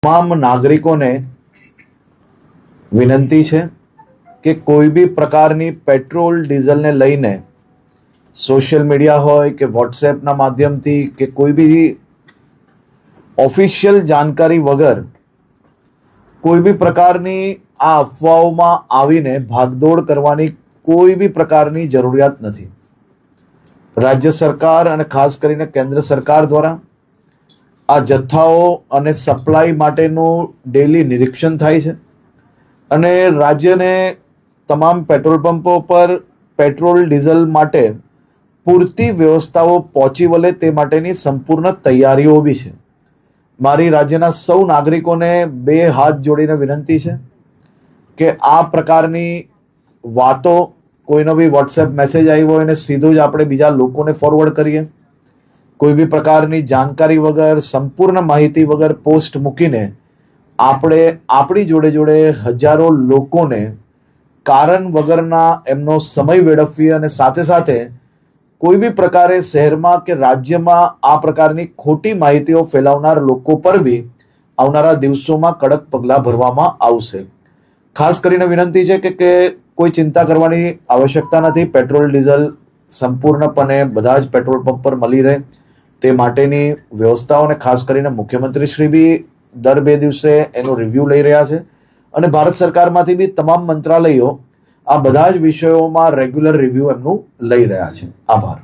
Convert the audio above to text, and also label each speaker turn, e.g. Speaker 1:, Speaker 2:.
Speaker 1: તમામ નાગરિકોને વિનંતી છે કે કોઈ બી પ્રકારની પેટ્રોલ ડીઝલને લઈને સોશિયલ મીડિયા હોય કે વોટ્સએપના માધ્યમથી કે કોઈ બી ઓફિશિયલ જાણકારી વગર કોઈ બી પ્રકારની આ અફવાઓમાં આવીને ભાગદોડ કરવાની કોઈ બી પ્રકારની જરૂરિયાત નથી. રાજ્ય સરકાર અને ખાસ કરીને કેન્દ્ર સરકાર દ્વારા આ જથ્થાઓ અને સપ્લાય માટેનું ડેલી નિરીક્ષણ થાય છે અને રાજ્યને તમામ પેટ્રોલ પંપો પર પેટ્રોલ ડીઝલ માટે પૂરતી વ્યવસ્થાઓ પહોંચી વળે તે માટેની સંપૂર્ણ તૈયારીઓ બી છે. મારી રાજ્યના સૌ નાગરિકોને બે હાથ જોડીને વિનંતી છે કે આ પ્રકારની વાતો કોઈનો બી વોટ્સએપ મેસેજ આવ્યો હોય એને સીધું જ આપણે બીજા લોકોને ફોરવર્ડ કરીએ. કોઈ બી પ્રકારની જાણકારી વગર સંપૂર્ણ માહિતી વગર પોસ્ટ મૂકીને આપણે આપણી જોડે જોડે હજારો લોકોને કારણ વગરના એમનો સમય વેડફીએ અને સાથે સાથે કોઈ બી પ્રકારે શહેરમાં કે રાજ્યમાં આ પ્રકારની ખોટી માહિતીઓ ફેલાવનાર લોકો પર બી આવનારા દિવસોમાં કડક પગલાં ભરવામાં આવશે. ખાસ કરીને વિનંતી છે કે કોઈ ચિંતા કરવાની આવશ્યકતા નથી. પેટ્રોલ ડીઝલ સંપૂર્ણપણે બધા જ પેટ્રોલ પંપ પર મળી રહે તે માટેની વ્યવસ્થાઓ અને ખાસ કરીને મુખ્યમંત્રી શ્રી બી દર 2 દિવસે એનો રિવ્યૂ લઈ રહ્યા છે અને ભારત સરકારમાંથી બી તમામ મંત્રાલયો આ બધા જ વિષયોમાં રેગ્યુલર રિવ્યૂ એમનું લઈ રહ્યા છે. આભાર.